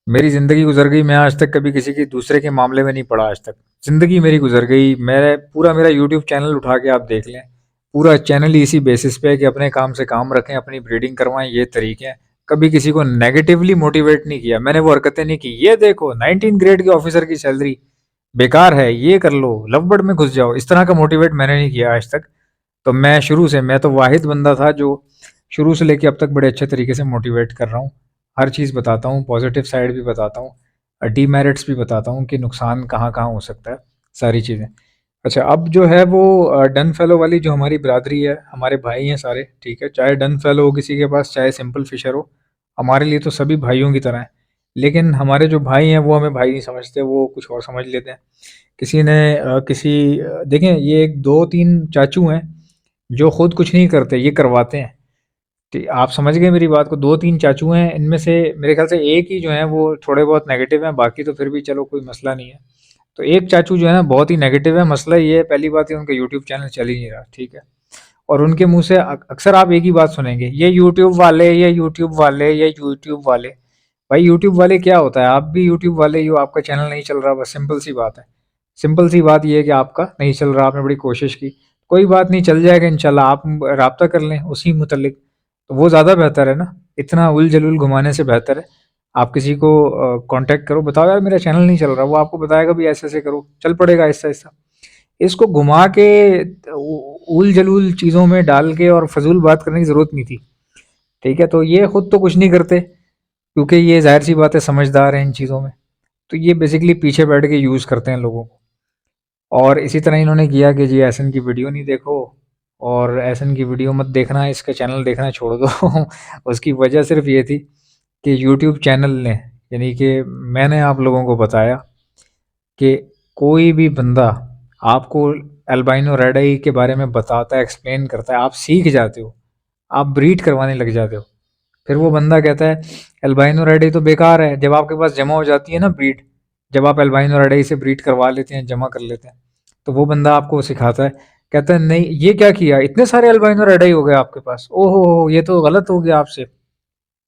मेरी ज़िंदगी गुज़र गई, मैं आज तक कभी किसी के दूसरे के मामले में नहीं पड़ा आज तक। ज़िंदगी मेरी गुज़र गई, मैं पूरा मेरा यूट्यूब चैनल उठा के आप देख लें, पूरा चैनल ही इसी बेसिस पे है कि अपने काम से काम रखें, अपनी ब्रीडिंग करवाएँ, ये तरीके हैं। कभी किसी को नेगेटिवली मोटिवेट नहीं किया, मैंने वो हरकतें नहीं की, ये देखो 19 ग्रेड के ऑफ़िसर की सैलरी बेकार है, ये कर लो, लवबर्ड में घुस जाओ, इस तरह का मोटिवेट मैंने नहीं किया आज तक। तो मैं तो वाहिद बंदा था जो शुरू से लेके अब तक बड़े अच्छे तरीके से मोटिवेट कर रहा हूँ। हर चीज़ बताता हूँ, पॉजिटिव साइड भी बताता हूँ, डीमेरिट्स भी बताता हूँ कि नुकसान कहाँ-कहाँ हो सकता है, सारी चीज़ें। अच्छा, अब जो है वो डन फेलो वाली जो हमारी बिरादरी है, हमारे भाई हैं सारे, ठीक है? चाहे डन फेलो हो किसी के पास, चाहे सिंपल फिशर हो, हमारे लिए तो सभी भाइयों की तरह हैं। लेकिन हमारे जो भाई हैं वो हमें भाई नहीं समझते, वो कुछ और समझ लेते हैं। किसी ने देखें, ये एक 2-3 चाचू हैं जो खुद कुछ नहीं करते, ये करवाते हैं। आप समझ गए मेरी बात को। 2-3 चाचू हैं, इनमें से मेरे ख्याल से एक ही जो है वो थोड़े बहुत नेगेटिव हैं, बाकी तो फिर भी चलो कोई मसला नहीं है। तो एक चाचू जो है ना बहुत ही नेगेटिव है, मसला ये है, पहली बात ये उनका यूट्यूब चैनल चल ही नहीं रहा, ठीक है? और उनके मुंह से अक्सर आप एक ही बात सुनेंगे, ये यूट्यूब वाले, ये यूट्यूब वाले, ये यूट्यूब वाले। भाई यूट्यूब वाले क्या होता है? आप भी यूट्यूब वाले ही हो, आपका चैनल नहीं चल रहा, बस सिंपल सी बात है। सिंपल सी बात ये है कि आपका नहीं चल रहा, आपने बड़ी कोशिश की, कोई बात नहीं, चल जाएगा इंशाल्लाह। आप राब्ता कर लें उसी मुतल्लिक, तो वो ज़्यादा बेहतर है ना। इतना उल जलूल घुमाने से बेहतर है आप किसी को कांटेक्ट करो, बताओ यार मेरा चैनल नहीं चल रहा, वो आपको बताएगा भी ऐसे ऐसे करो, चल पड़ेगा ऐसा ऐसा। इसको घुमा के उल जलूल चीज़ों में डाल के और फजूल बात करने की ज़रूरत नहीं थी, ठीक है? तो ये खुद तो कुछ नहीं करते, क्योंकि ये जाहिर सी बात है समझदार हैं इन चीज़ों में। तो ये बेसिकली पीछे बैठ के यूज़ करते हैं लोगों को। और इसी तरह इन्होंने किया कि जी एहसन की वीडियो नहीं देखो, और एहसन की वीडियो मत देखना, इसका चैनल देखना छोड़ दो। उसकी वजह सिर्फ ये थी कि यूट्यूब चैनल ने, यानी कि मैंने आप लोगों को बताया कि कोई भी बंदा आपको अल्बाइनो रेड आई के बारे में बताता है, एक्सप्लेन करता है, आप सीख जाते हो, आप ब्रीड करवाने लग जाते हो। फिर वो बंदा कहता है अल्बाइनो रेड आई तो बेकार है, जब आपके पास जमा हो जाती है ना ब्रीड, जब आप अल्बाइनो रेड आई से ब्रीड करवा लेते हैं, जमा कर लेते हैं, तो वो बंदा आपको सिखाता है, कहता है नहीं ये क्या किया, इतने सारे अल्बाइनो रेड आई हो गए आपके पास, ओहो ये तो गलत हो गया आपसे,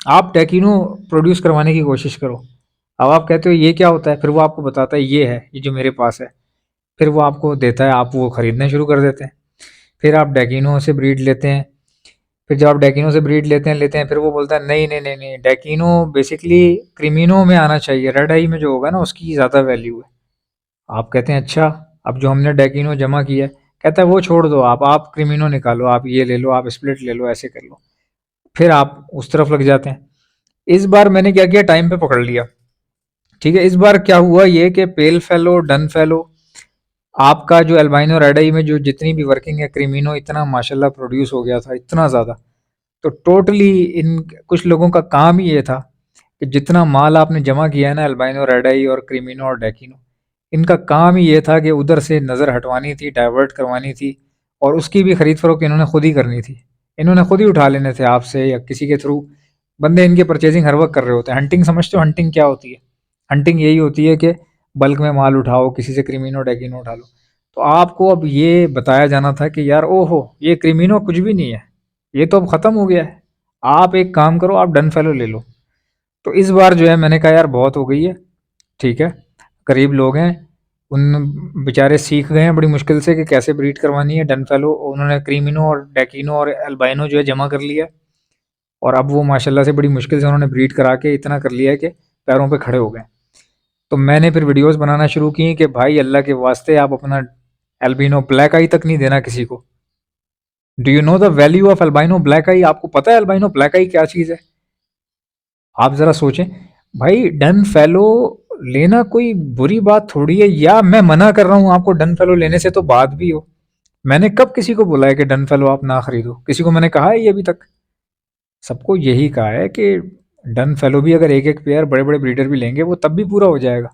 आप टैकिनो प्रोड्यूस करवाने की कोशिश करो। अब आप कहते हो ये क्या होता है, फिर वो आपको बताता है ये है, ये जो मेरे पास है, फिर वो आपको देता है, आप वो खरीदना शुरू कर देते हैं। फिर आप डैकिनो से ब्रीड लेते हैं, फिर जब आप डैकिनो से ब्रीड लेते हैं, फिर वो बोलता है नहीं नहीं नहीं नहीं, डैकिनो बेसिकली क्रिमिनो में आना चाहिए, रेड आई में जो होगा ना उसकी ज़्यादा वैल्यू है। आप कहते हैं अच्छा, अब जो हमने डैकिनो जमा किया है, कहता है वो छोड़ दो, आप क्रिमिनो निकालो, आप ये ले लो, आप स्प्लिट ले लो, ऐसे कर लो। फिर आप उस तरफ लग जाते हैं। इस बार मैंने क्या किया, टाइम पे पकड़ लिया, ठीक है? इस बार क्या हुआ ये कि पेल फेलो, डन फेलो, आपका जो अल्बाइनो रेड आई में जो जितनी भी वर्किंग है, क्रिमिनो इतना माशाल्लाह प्रोड्यूस हो गया था, इतना ज़्यादा। तो टोटली इन कुछ लोगों का काम ही ये था कि जितना माल आपने जमा किया है ना अल्बाइनो रेड आई और क्रिमिनो और डेकिनो, इनका काम ही ये था कि उधर से नज़र हटवानी थी, डाइवर्ट करवानी थी, और उसकी भी खरीद फरोख्त इन्होंने खुद ही करनी थी। इन्होंने खुद ही उठा लेने थे आपसे या किसी के थ्रू। बंदे इनके परचेजिंग हर वक्त कर रहे होते हैं। हंटिंग समझते हो, हंटिंग क्या होती है? हंटिंग यही होती है कि बल्क में माल उठाओ, किसी से क्रिमिनो डेकिनो उठा लो। तो आपको अब ये बताया जाना था कि यार ओहो ये क्रिमिनो कुछ भी नहीं है, ये तो अब ख़त्म हो गया है, आप एक काम करो, आप डन फेलो ले लो। तो इस बार जो है मैंने कहा यार बहुत हो गई है, ठीक है? गरीब लोग हैं, उन बेचारे सीख गए हैं बड़ी मुश्किल से कि कैसे ब्रीड करवानी है। डन फेलो उन्होंने क्रीमिनो और डेकिनो और अल्बाइनो जो है जमा कर लिया है, और अब वो माशाल्लाह से बड़ी मुश्किल से उन्होंने ब्रीड करा के इतना कर लिया है कि पैरों पे खड़े हो गए। तो मैंने फिर वीडियोस बनाना शुरू की कि भाई अल्लाह के वास्ते आप अपना एल्बिनो ब्लैक आई तक नहीं देना किसी को। Do you know the value of albino black eye? आपको पता है अल्बाइनो ब्लैक आई क्या चीज़ है? आप ज़रा सोचें। भाई डन फेलो लेना कोई बुरी बात थोड़ी है, या मैं मना कर रहा हूँ आपको डन फेलो लेने से तो बात भी हो। मैंने कब किसी को बोला है कि डन फेलो आप ना खरीदो? किसी को मैंने कहा है ये अभी तक? सबको यही कहा है कि डन फेलो भी अगर एक एक पेयर बड़े बड़े ब्रीडर भी लेंगे वो तब भी पूरा हो जाएगा।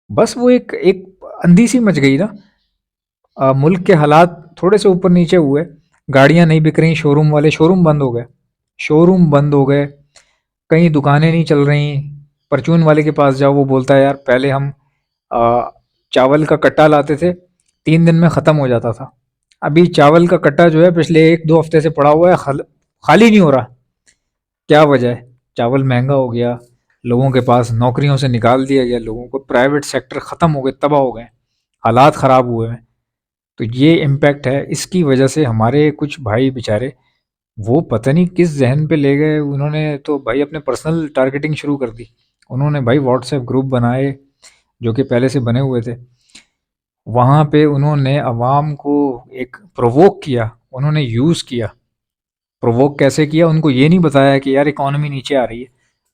बस वो एक एक अंधी सी मच गई ना। मुल्क के हालात थोड़े से ऊपर नीचे हुए, गाड़ियां नहीं बिक रही, शोरूम वाले शोरूम बंद हो गए, शोरूम बंद हो गए, कहीं दुकानें नहीं चल रही। परचून वाले के पास जाओ, वो बोलता है यार पहले हम आ, चावल का कट्टा लाते थे, 3 दिन में ख़त्म हो जाता था। अभी चावल का कट्टा जो है पिछले 1-2 हफ्ते से पड़ा हुआ है, खाली नहीं हो रहा। क्या वजह है? चावल महंगा हो गया, लोगों के पास नौकरियों से निकाल दिया गया, लोगों को प्राइवेट सेक्टर ख़त्म हो गए, तबाह हो गए, हालात ख़राब हुए हैं। तो ये इम्पैक्ट है। इसकी वजह से हमारे कुछ भाई बेचारे, वो पता नहीं किस ज़हन पे ले गए, उन्होंने तो भाई अपने पर्सनल टारगेटिंग शुरू कर दी। उन्होंने भाई व्हाट्सएप ग्रुप बनाए जो कि पहले से बने हुए थे। वहाँ पे उन्होंने अवाम को एक प्रोवोक किया, उन्होंने यूज़ किया। प्रोवोक कैसे किया? उनको ये नहीं बताया कि यार इकॉनमी नीचे आ रही है।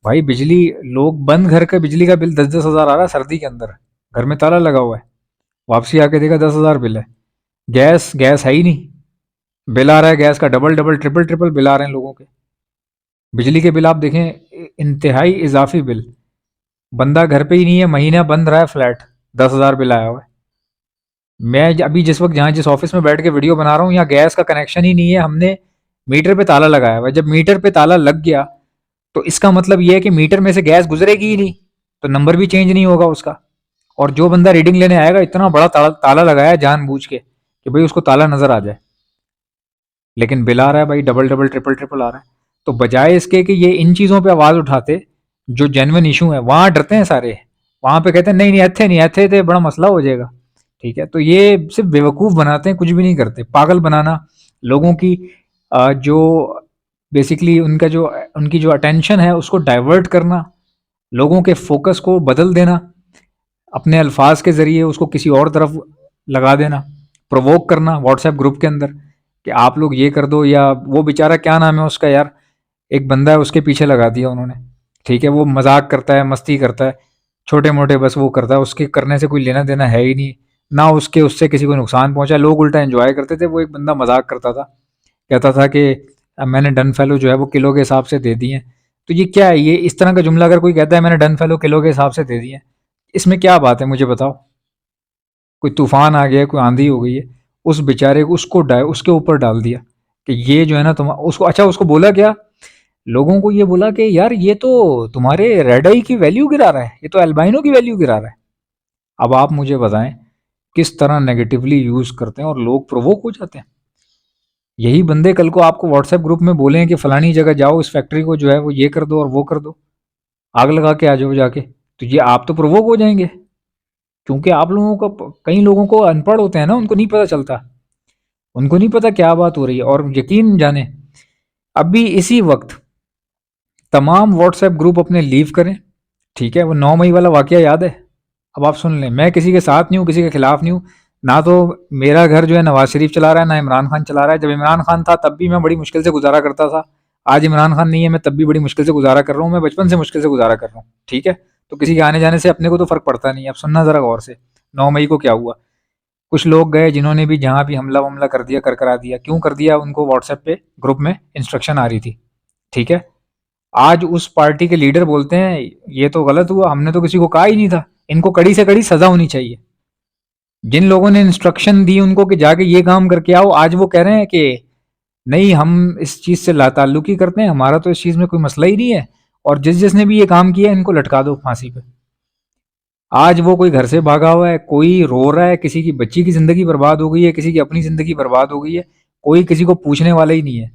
भाई बिजली, लोग बंद घर का बिजली का बिल 10-10 हज़ार आ रहा है सर्दी के अंदर, घर में ताला लगा हुआ है। वापसी आके देखा 10 हज़ार बिल है। गैस गैस है ही नहीं, बिल आ रहा है गैस का double double triple triple bill आ रहे हैं लोगों के। बिजली के बिल आप देखें, इंतहाई इजाफी बिल। बंदा घर पे ही नहीं है, महीना बंद रहा है फ्लैट, 10 हज़ार बिल आया हुआ है। मैं अभी जिस वक्त जहाँ जिस ऑफिस में बैठ के वीडियो बना रहा हूँ, यहाँ गैस का कनेक्शन ही नहीं है, हमने मीटर पे ताला लगाया हुआ है। जब मीटर पे ताला लग गया तो इसका मतलब ये है कि मीटर में से गैस गुजरेगी ही नहीं, तो नंबर भी चेंज नहीं होगा उसका। और जो बंदा रीडिंग लेने आएगा, इतना बड़ा ताला लगाया जानबूझ के कि भाई उसको ताला नजर आ जाए, लेकिन बिल आ रहा है भाई डबल डबल ट्रिपल ट्रिपल आ रहा है। तो बजाय इसके कि ये इन चीज़ों पे आवाज़ उठाते, जो जेन्युइन इशू है, वहाँ डरते हैं सारे। वहाँ पे कहते हैं नहीं नहीं, ऐथे नहीं, ऐथे थे बड़ा मसला हो जाएगा। ठीक है, तो ये सिर्फ बेवकूफ़ बनाते हैं, कुछ भी नहीं करते। पागल बनाना लोगों की, जो बेसिकली उनका जो उनकी जो अटेंशन है उसको डाइवर्ट करना, लोगों के फोकस को बदल देना, अपने अल्फाज के ज़रिए उसको किसी और तरफ लगा देना, प्रोवोक करना व्हाट्सएप ग्रुप के अंदर कि आप लोग ये कर दो। या वो बेचारा क्या नाम है उसका यार, एक बंदा है उसके पीछे लगा दिया उन्होंने। ठीक है, वो मजाक करता है, मस्ती करता है, छोटे मोटे बस वो करता है, उसके करने से कोई लेना देना है ही नहीं, ना उसके उससे किसी को नुकसान पहुंचा, लोग उल्टा एंजॉय करते थे। वो एक बंदा मजाक करता था, कहता था कि मैंने डन फेलो जो है वो किलो के हिसाब से दे दिए। तो ये क्या है? ये इस तरह का जुमला अगर कोई कहता है मैंने डन फेलो किलो के हिसाब से दे दिए, इसमें क्या बात है मुझे बताओ? कोई तूफान आ गया, कोई आंधी हो गई है, उस बेचारे को उसको उसके ऊपर डाल दिया कि ये जो है ना तुम उसको, अच्छा उसको बोला क्या, लोगों को ये बोला कि यार ये तो तुम्हारे रेड आई की वैल्यू गिरा रहा है, ये तो एल्बाइनो की वैल्यू गिरा रहा है। अब आप मुझे बताएं किस तरह नेगेटिवली यूज करते हैं और लोग प्रोवोक हो जाते हैं। यही बंदे कल को आपको व्हाट्सएप ग्रुप में बोलें कि फलानी जगह जाओ, इस फैक्ट्री को जो है वो ये कर दो और वो कर दो, आग लगा के आ जाओ जाके, तो ये आप तो प्रोवोक हो जाएंगे। क्योंकि आप लोगों को, कई लोगों को अनपढ़ होते हैं ना, उनको नहीं पता चलता, उनको नहीं पता क्या बात हो रही है। और यकीन जाने अभी इसी वक्त तमाम व्हाट्सएप ग्रुप अपने लीव करें। ठीक है, वो 9 मई वाला वाकया याद है? अब आप सुन लें, मैं किसी के साथ नहीं हूँ, किसी के खिलाफ नहीं हूँ। ना तो मेरा घर जो है नवाज शरीफ चला रहा है, ना इमरान खान चला रहा है। जब इमरान खान था तब भी मैं बड़ी मुश्किल से गुजारा करता था, आज इमरान खान नहीं है, मैं तब भी बड़ी मुश्किल से गुजारा कर रहा हूँ, मैं बचपन से मुश्किल से गुजारा कर रहा हूँ। ठीक है, तो किसी के आने जाने से अपने को तो फर्क पड़ता नहीं है। अब सुनना जरा गौर से, 9 मई को क्या हुआ। कुछ लोग गए जिन्होंने भी जहाँ भी हमला वमला कर दिया, कर करा दिया। क्यों कर दिया? उनको व्हाट्सएप पे ग्रुप में इंस्ट्रक्शन आ रही थी। ठीक है, आज उस पार्टी के लीडर बोलते हैं ये तो गलत हुआ, हमने तो किसी को कहा ही नहीं था, इनको कड़ी से कड़ी सजा होनी चाहिए। जिन लोगों ने इंस्ट्रक्शन दी उनको कि जाके ये काम करके आओ, आज वो कह रहे हैं कि नहीं हम इस चीज से लाताल्लुकी करते हैं, हमारा तो इस चीज में कोई मसला ही नहीं है, और जिस जिसने भी ये काम किया इनको लटका दो फांसी पे। आज वो कोई घर से भागा हुआ है, कोई रो रहा है, किसी की बच्ची की जिंदगी बर्बाद हो गई है, किसी की अपनी जिंदगी बर्बाद हो गई है, कोई किसी को पूछने वाला ही नहीं है।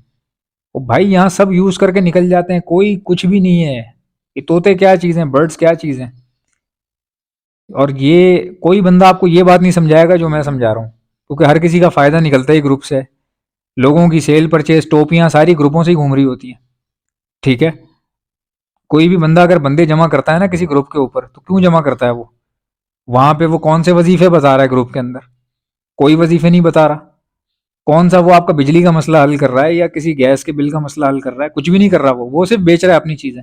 वो भाई यहाँ सब यूज करके निकल जाते हैं, कोई कुछ भी नहीं है। ये तोते क्या चीज़ हैं, बर्ड्स क्या चीज़ हैं। और ये कोई बंदा आपको ये बात नहीं समझाएगा जो मैं समझा रहा हूँ, क्योंकि हर किसी का फायदा निकलता है ग्रुप से। लोगों की सेल परचेज टोपियां सारी ग्रुपों से ही घूम रही होती हैं। ठीक है, कोई भी बंदा अगर बंदे जमा करता है ना किसी ग्रुप के ऊपर, तो क्यों जमा करता है वो? वहां पे वो कौन से वजीफे बता रहा है ग्रुप के अंदर? कोई वजीफे नहीं बता रहा। कौन सा वो आपका बिजली का मसला हल कर रहा है या किसी गैस के बिल का मसला हल कर रहा है? कुछ भी नहीं कर रहा। वो सिर्फ बेच रहा है अपनी चीजें।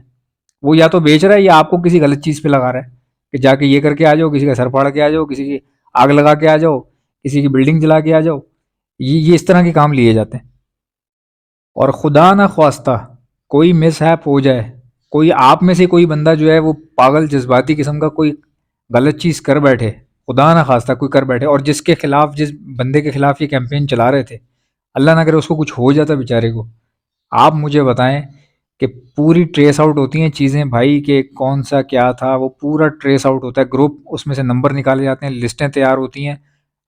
वो या तो बेच रहा है या आपको किसी गलत चीज पे लगा रहा है कि जाके ये करके आ जाओ, किसी का सर फाड़ के आ जाओ, किसी की आग लगा के आ जाओ, किसी की बिल्डिंग जला के आ जाओ। ये इस तरह के काम लिए जाते हैं। और खुदा ना ख्वास्ता कोई मिसहैप हो जाए, कोई आप में से कोई बंदा जो है वो पागल जज्बाती किस्म का कोई गलत चीज़ कर बैठे, खुदा ना खास्ता कोई कर बैठे, और जिसके खिलाफ, जिस बंदे के खिलाफ ये कैंपेन चला रहे थे, अल्लाह ना करे उसको कुछ हो जाता बेचारे को, आप मुझे बताएं कि पूरी ट्रेस आउट होती हैं चीज़ें भाई, कि कौन सा क्या था, वो पूरा ट्रेस आउट होता है ग्रुप, उसमें से नंबर निकाले जाते हैं, लिस्टें तैयार होती हैं।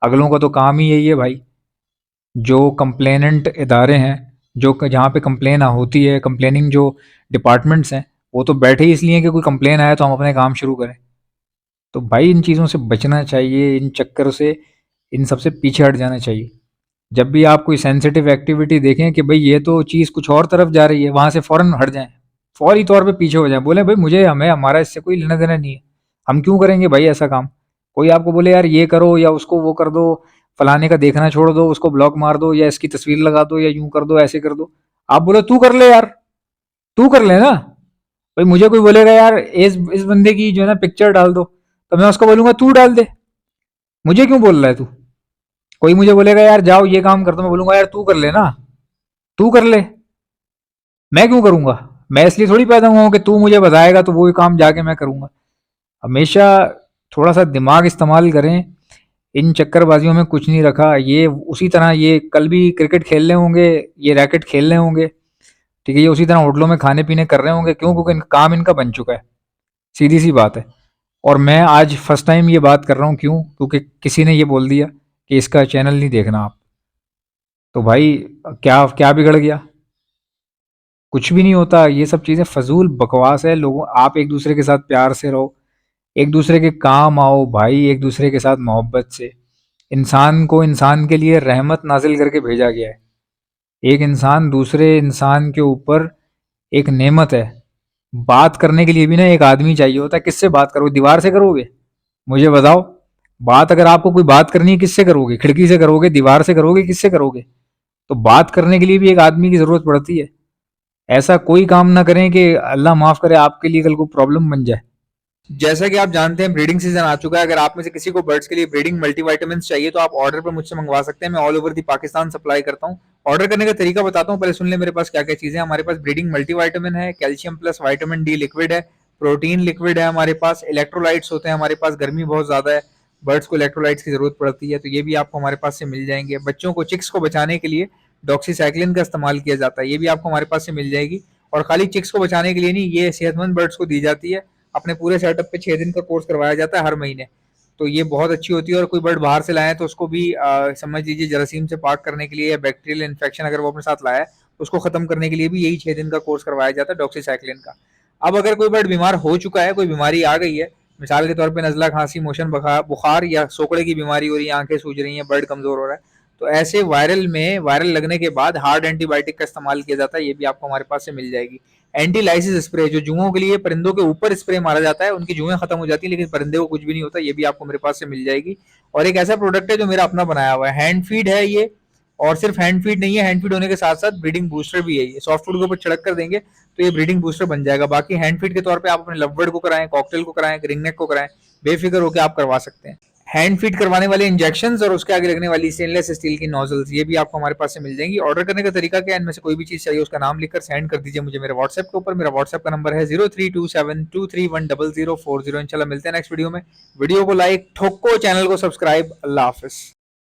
अगलों का तो काम ही यही है भाई, जो कंप्लेनेंट इदारे हैं, जो जहाँ पे कंप्लेन होती है, कंप्लेनिंग जो डिपार्टमेंट्स हैं, वो तो बैठे ही इसलिए कि कोई कंप्लेन आया तो हम अपने काम शुरू करें। तो भाई इन चीज़ों से बचना चाहिए, इन चक्कर से, इन सबसे पीछे हट जाना चाहिए। जब भी आप कोई सेंसिटिव एक्टिविटी देखें कि भाई ये तो चीज़ कुछ और तरफ जा रही है, वहाँ से फ़ौरन हट जाएँ। फौरी तौर पे पीछे हो जाएँ, बोलें भाई मुझे हमें हमारा इससे कोई लेना-देना नहीं है। हम क्यों करेंगे भाई ऐसा काम? कोई आपको बोले यार ये करो या उसको वो कर दो, फलाने का देखना छोड़ दो, उसको ब्लॉक मार दो या इसकी तस्वीर लगा दो या यूँ कर दो, ऐसे कर दो। आप बोलो तू कर ले यार, तू कर ले ना। भाई मुझे कोई बोलेगा यार इस बंदे की जो है ना पिक्चर डाल दो, तो मैं उसको बोलूँगा तू डाल दे। मुझे क्यों बोल रहा है तू? कोई मुझे बोलेगा यार जाओ ये काम कर दो, मैं बोलूँगा यार तू कर ले ना, तू कर ले। मैं क्यों करूँगा? मैं इसलिए थोड़ी पैदा हुआ हूँ कि तू मुझे बताएगा तो वो काम जाके मैं करूँगा। हमेशा थोड़ा-सा दिमाग इस्तेमाल करें, इन चक्करबाजियों में कुछ नहीं रखा। ये उसी तरह ये कल भी क्रिकेट खेल रहे होंगे, ये रैकेट खेल रहे होंगे, ठीक है? ये उसी तरह होटलों में खाने-पीने कर रहे होंगे, क्यों? क्योंकि इनका काम इनका बन चुका है, सीधी-सी बात है। और मैं आज फर्स्ट टाइम ये बात कर रहा हूँ, क्यों? क्योंकि किसी ने ये बोल दिया कि इसका चैनल नहीं देखना आप। तो भाई क्या क्या बिगड़ गया? कुछ भी नहीं होता, ये सब चीज़ें फ़ज़ूल बकवास है। लोगों आप एक दूसरे के साथ प्यार से रहो, एक दूसरे के काम आओ भाई, एक दूसरे के साथ मोहब्बत से। इंसान को इंसान के लिए रहमत नाज़िल करके भेजा गया है। एक इंसान दूसरे इंसान के ऊपर एक नेमत है। बात करने के लिए भी ना एक आदमी चाहिए होता है। किससे बात करोगे? दीवार से करोगे? मुझे बताओ। बात अगर आपको कोई बात करनी है किससे करोगे? खिड़की से करोगे, दीवार से करोगे, किससे करोगे? तो बात करने के लिए भी एक आदमी की ज़रूरत पड़ती है। ऐसा कोई काम ना करें कि अल्लाह माफ़ करे आपके लिए कल को प्रॉब्लम बन जाए। जैसा कि आप जानते हैं ब्रीडिंग सीजन आ चुका है। अगर आप में से किसी को बर्ड्स के लिए ब्रीडिंग मल्टीविटामिन चाहिए तो आप ऑर्डर पर मुझसे मंगवा सकते हैं। मैं all over the Pakistan supply करता हूँ। ऑर्डर करने का तरीका बताता हूँ, पहले सुन ले मेरे पास क्या क्या चीजें हैं। हमारे पास ब्रीडिंग मल्टीविटामिन है, calcium plus vitamin D liquid है, प्रोटीन लिक्विड है, हमारे पास इलेक्ट्रोलाइट्स होते हैं। हमारे पास गर्मी बहुत ज्यादा है, बर्ड्स को इलेक्ट्रोलाइट्स की जरूरत पड़ती है, तो ये भी आपको हमारे पास से मिल जाएंगे। बच्चों को चिक्स को बचाने के लिए डॉक्सीसाइक्लिन का इस्तेमाल किया जाता है, ये भी आपको हमारे पास से मिल जाएगी। और खाली चिक्स को बचाने के लिए नहीं, ये सेहतमंद बर्ड्स को दी जाती है। अपने पूरे सेटअप पे 6 दिन का कोर्स करवाया जाता है हर महीने। तो ये बहुत अच्छी होती है। और कोई बर्ड बाहर से लाए तो उसको भी समझ लीजिए जरासीम से पाक करने के लिए या बैक्टीरियल इन्फेक्शन अगर वो अपने साथ लाया है उसको खत्म करने के लिए भी यही 6 दिन का कोर्स करवाया जाता है डॉक्सीसाइक्लिन का। अब अगर कोई बर्ड बीमार हो चुका है, कोई बीमारी आ गई है, मिसाल के तौर पे नजला, खांसी, मोशन, बुखार या सोकड़े की बीमारी हो रही है, आंखें सूज रही हैं, बर्ड कमजोर हो रहा है, तो ऐसे वायरल लगने के बाद हार्ड एंटीबायोटिक का इस्तेमाल किया जाता है। ये भी आपको हमारे पास से मिल जाएगी। एंटी लाइसिस स्प्रे, जो जुओं के लिए परिंदों के ऊपर स्प्रे मारा जाता है, उनकी जुएं खत्म हो जाती है लेकिन परिंदे को कुछ भी नहीं होता, ये भी आपको मेरे पास से मिल जाएगी। और एक ऐसा प्रोडक्ट है जो मेरा अपना बनाया हुआ है, हैंड फीड है ये। और सिर्फ हैंड फीड नहीं है, हैंड फीड होने के साथ साथ ब्रीडिंग बूस्टर भी है। ये सॉफ्ट फूड के ऊपर छिड़क कर देंगे तो ये ब्रीडिंग बूस्टर बन जाएगा। बाकी हैंड फीड के तौर पे आप अपने लवबर्ड को कराएं, कॉकटेल को कराएं, रिंगनेक को कराएं, बेफिक्र होकर आप करवा सकते हैं। हैंड फीड करवाने वाले इंजेक्शंस और उसके आगे लगने वाली स्टेनलेस स्टील की नोजल्स, ये भी आपको हमारे पास से मिल जाएंगी। ऑर्डर करने का तरीका क्या है? इनमें से कोई भी चीज चाहिए उसका नाम लिखकर सेंड कर दीजिए मुझे मेरे व्हाट्सएप के ऊपर। मेरा व्हाट्सएप का नंबर है 0327231040। इंशाल्लाह मिलते हैं नेक्स्ट वीडियो में। वीडियो को लाइक ठोको, चैनल को सब्सक्राइब। अल्लाह हाफिज।